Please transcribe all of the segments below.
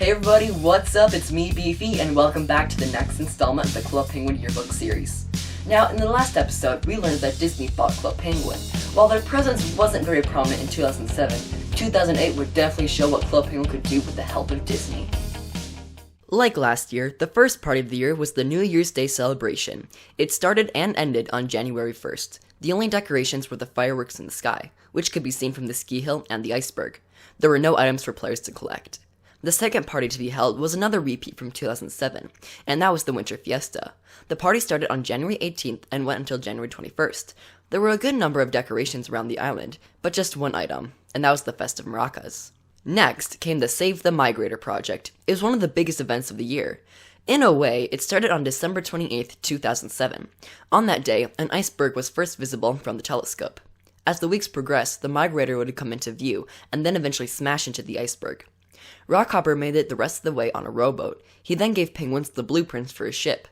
Hey everybody, what's up? It's me, Beefy, and welcome back to the next installment of the Club Penguin Yearbook series. Now, in the last episode, we learned that Disney bought Club Penguin. While their presence wasn't very prominent in 2007, 2008 would definitely show what Club Penguin could do with the help of Disney. Like last year, the first party of the year was the New Year's Day celebration. It started and ended on January 1st. The only decorations were the fireworks in the sky, which could be seen from the ski hill and the iceberg. There were no items for players to collect. The second party to be held was another repeat from 2007, and that was the Winter Fiesta. The party started on January 18th and went until January 21st. There were a good number of decorations around the island, but just one item, and that was the festive maracas. Next came the Save the Migrator project. It was one of the biggest events of the year. In a way, it started on December 28th, 2007. On that day, an iceberg was first visible from the telescope. As the weeks progressed, the migrator would come into view, and then eventually smash into the iceberg. Rockhopper made it the rest of the way on a rowboat. He then gave penguins the blueprints for his ship.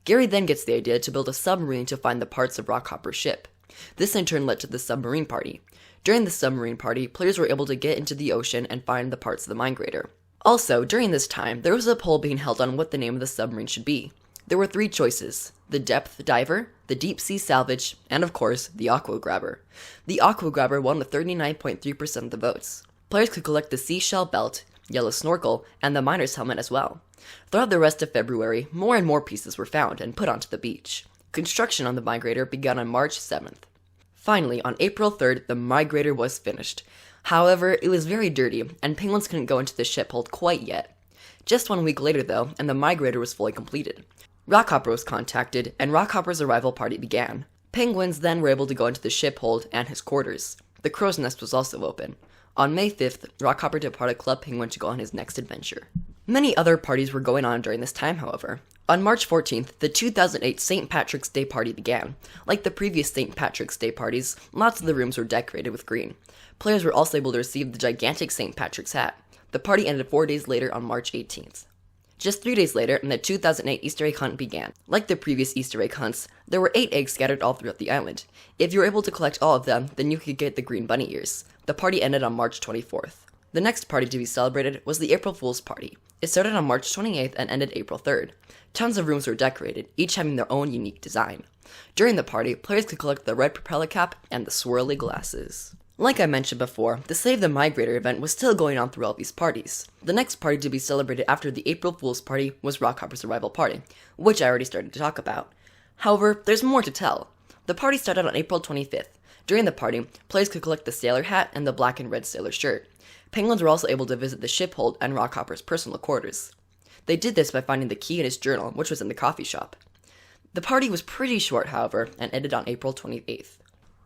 Gary then gets the idea to build a submarine to find the parts of Rockhopper's ship. This in turn led to the submarine party. During the submarine party, players were able to get into the ocean and find the parts of the migrator. Also, during this time, there was a poll being held on what the name of the submarine should be. There were three choices: the Depth Diver, the Deep Sea Salvage, and of course, the Aqua Grabber. The Aqua Grabber won with 39.3% of the votes. Players could collect the Seashell Belt, Yellow Snorkel, and the Miner's Helmet as well. Throughout the rest of February, more and more pieces were found and put onto the beach. Construction on the migrator began on March 7th. Finally, on April 3rd, the migrator was finished. However, it was very dirty, and penguins couldn't go into the ship hold quite yet. Just 1 week later, though, and the migrator was fully completed. Rockhopper was contacted, and Rockhopper's arrival party began. Penguins then were able to go into the ship hold and his quarters. The crow's nest was also open. On May 5th, Rockhopper departed Club Penguin to go on his next adventure. Many other parties were going on during this time, however. On March 14th, the 2008 St. Patrick's Day party began. Like the previous St. Patrick's Day parties, lots of the rooms were decorated with green. Players were also able to receive the gigantic St. Patrick's hat. The party ended 4 days later on March 18th. Just 3 days later, the 2008 Easter egg hunt began. Like the previous Easter egg hunts, there were 8 eggs scattered all throughout the island. If you were able to collect all of them, then you could get the green bunny ears. The party ended on March 24th. The next party to be celebrated was the April Fool's Party. It started on March 28th and ended April 3rd. Tons of rooms were decorated, each having their own unique design. During the party, players could collect the red propeller cap and the swirly glasses. Like I mentioned before, the Save the Migrator event was still going on through all these parties. The next party to be celebrated after the April Fool's Party was Rockhopper's arrival party, which I already started to talk about. However, there's more to tell. The party started on April 25th. During the party, players could collect the sailor hat and the black and red sailor shirt. Penguins were also able to visit the ship hold and Rockhopper's personal quarters. They did this by finding the key in his journal, which was in the coffee shop. The party was pretty short, however, and ended on April 28th.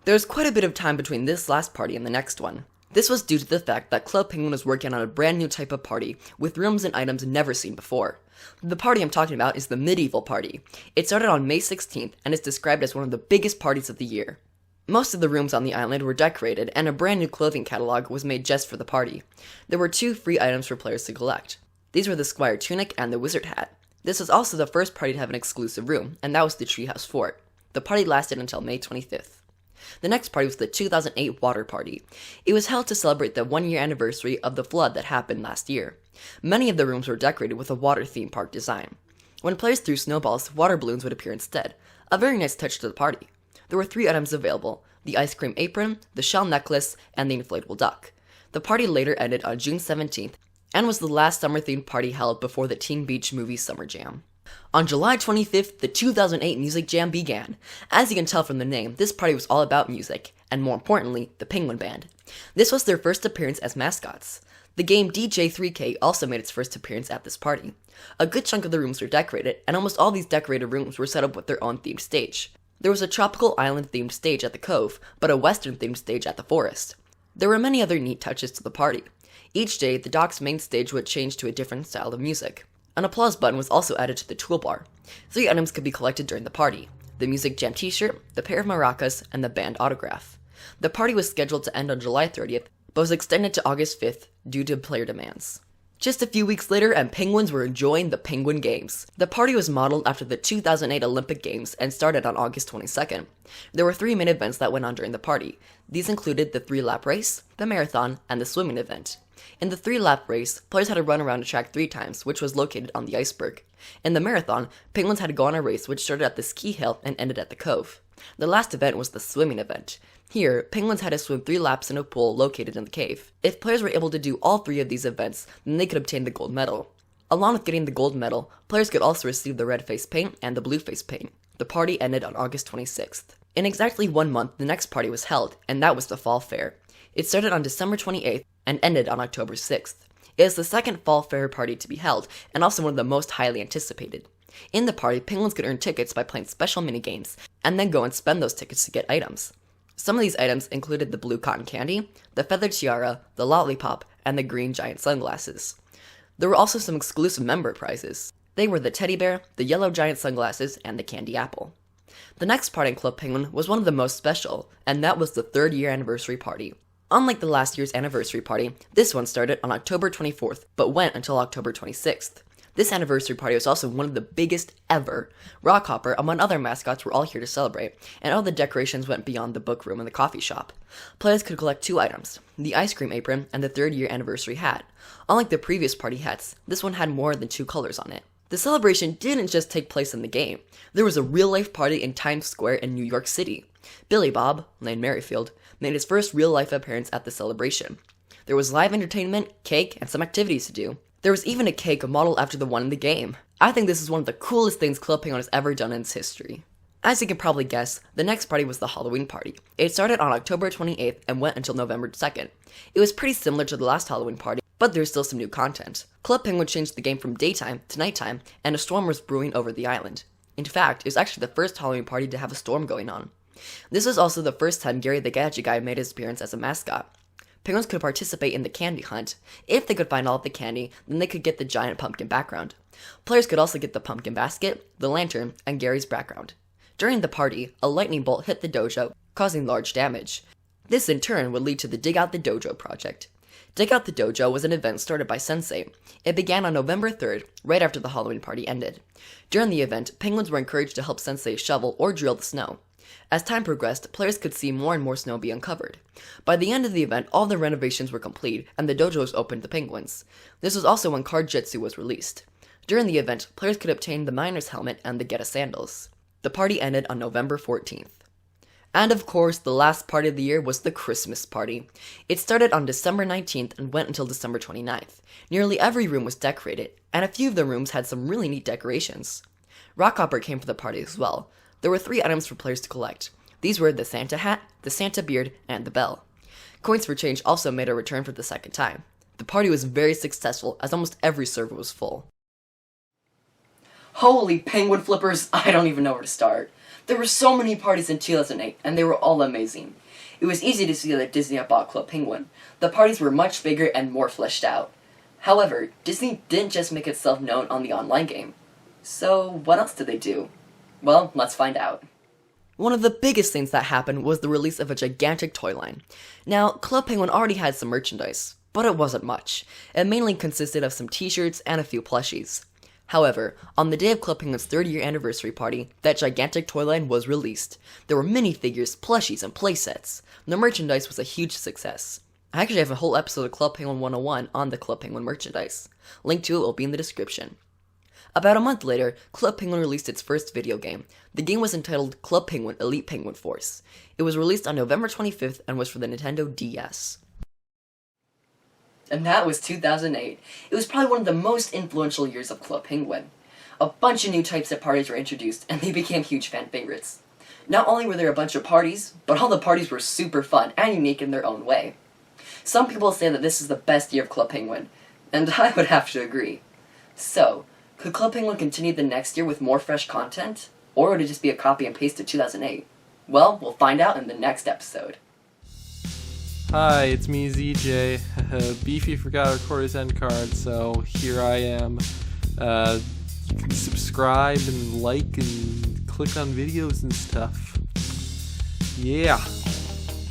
There was quite a bit of time between this last party and the next one. This was due to the fact that Club Penguin was working on a brand new type of party, with rooms and items never seen before. The party I'm talking about is the Medieval Party. It started on May 16th and is described as one of the biggest parties of the year. Most of the rooms on the island were decorated, and a brand new clothing catalog was made just for the party. There were 2 free items for players to collect. These were the Squire Tunic and the Wizard Hat. This was also the first party to have an exclusive room, and that was the Treehouse Fort. The party lasted until May 25th. The next party was the 2008 Water Party. It was held to celebrate the 1-year anniversary of the flood that happened last year. Many of the rooms were decorated with a water theme park design. When players threw snowballs, water balloons would appear instead. A very nice touch to the party. There were 3 items available: the ice cream apron, the shell necklace, and the inflatable duck. The party later ended on June 17th and was the last summer-themed party held before the Teen Beach Movie Summer Jam. On July 25th, the 2008 Music Jam began. As you can tell from the name, this party was all about music, and more importantly, the Penguin Band. This was their first appearance as mascots. The game DJ3K also made its first appearance at this party. A good chunk of the rooms were decorated, and almost all these decorated rooms were set up with their own themed stage. There was a tropical island-themed stage at the Cove, but a western-themed stage at the Forest. There were many other neat touches to the party. Each day, the dock's main stage would change to a different style of music. An applause button was also added to the toolbar. 3 items could be collected during the party: the Music Jam t-shirt, the pair of maracas, and the band autograph. The party was scheduled to end on July 30th, but was extended to August 5th due to player demands. Just a few weeks later, and Penguins were enjoying the Penguin Games. The party was modeled after the 2008 Olympic Games and started on August 22nd. There were 3 main events that went on during the party. These included the 3-lap race, the marathon, and the swimming event. In the 3-lap race, players had to run around the track 3 times, which was located on the iceberg. In the marathon, Penguins had to go on a race which started at the ski hill and ended at the cove. The last event was the swimming event. Here, Penguins had to swim 3 laps in a pool located in the cave. If players were able to do all 3 of these events, then they could obtain the gold medal. Along with getting the gold medal, players could also receive the red face paint and the blue face paint. The party ended on August 26th. In exactly 1 month, the next party was held, and that was the Fall Fair. It started on December 28th and ended on October 6th. It is the second Fall Fair party to be held, and also one of the most highly anticipated. In the party, Penguins could earn tickets by playing special minigames, and then go and spend those tickets to get items. Some of these items included the blue cotton candy, the feathered tiara, the lollipop, and the green giant sunglasses. There were also some exclusive member prizes. They were the teddy bear, the yellow giant sunglasses, and the candy apple. The next party in Club Penguin was one of the most special, and that was the 3rd year anniversary party. Unlike the last year's anniversary party, this one started on October 24th, but went until October 26th. This anniversary party was also one of the biggest ever. Rockhopper, among other mascots, were all here to celebrate, and all the decorations went beyond the book room and the coffee shop. Players could collect 2 items, the ice cream apron and the 3rd year anniversary hat. Unlike the previous party hats, this one had more than 2 colors on it. The celebration didn't just take place in the game. There was a real-life party in Times Square in New York City. Billy Bob, named Merrifield, made his first real-life appearance at the celebration. There was live entertainment, cake, and some activities to do. There was even a cake modeled after the one in the game. I think this is one of the coolest things Club Penguin has ever done in its history. As you can probably guess, the next party was the Halloween party. It started on October 28th and went until November 2nd. It was pretty similar to the last Halloween party, but there's still some new content. Club Penguin changed the game from daytime to nighttime, and a storm was brewing over the island. In fact, it was actually the first Halloween party to have a storm going on. This was also the first time Gary the Gadget Guy made his appearance as a mascot. Penguins could participate in the candy hunt. If they could find all of the candy, then they could get the giant pumpkin background. Players could also get the pumpkin basket, the lantern, and Gary's background. During the party, a lightning bolt hit the dojo, causing large damage. This in turn would lead to the Dig Out the Dojo project. Dig Out the Dojo was an event started by Sensei. It began on November 3rd, right after the Halloween party ended. During the event, Penguins were encouraged to help Sensei shovel or drill the snow. As time progressed, players could see more and more snow be uncovered. By the end of the event, all the renovations were complete, and the dojo was open to Penguins. This was also when Card Jitsu was released. During the event, players could obtain the Miner's Helmet and the Geta Sandals. The party ended on November 14th. And of course, the last party of the year was the Christmas party. It started on December 19th and went until December 29th. Nearly every room was decorated, and a few of the rooms had some really neat decorations. Rockhopper came for the party as well. There were 3 items for players to collect. These were the Santa hat, the Santa beard, and the bell. Coins for Change also made a return for the second time. The party was very successful as almost every server was full. Holy penguin flippers, I don't even know where to start. There were so many parties in 2008, and they were all amazing. It was easy to see that Disney had bought Club Penguin. The parties were much bigger and more fleshed out. However, Disney didn't just make itself known on the online game. So, what else did they do? Well, let's find out. One of the biggest things that happened was the release of a gigantic toy line. Now, Club Penguin already had some merchandise, but it wasn't much. It mainly consisted of some t-shirts and a few plushies. However, on the day of Club Penguin's 3rd year anniversary party, that gigantic toy line was released. There were minifigures, plushies, and playsets. The merchandise was a huge success. I actually have a whole episode of Club Penguin 101 on the Club Penguin merchandise. Link to it will be in the description. About a month later, Club Penguin released its first video game. The game was entitled Club Penguin Elite Penguin Force. It was released on November 25th and was for the Nintendo DS. And that was 2008. It was probably one of the most influential years of Club Penguin. A bunch of new types of parties were introduced, and they became huge fan favorites. Not only were there a bunch of parties, but all the parties were super fun and unique in their own way. Some people say that this is the best year of Club Penguin, and I would have to agree. So, could Club Penguin continue the next year with more fresh content? Or would it just be a copy and paste of 2008? Well, we'll find out in the next episode. Hi, it's me, ZJ. Beefy forgot to record his end card, so here I am. You can subscribe and like and click on videos and stuff. Yeah.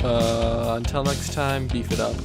Until next time, beef it up.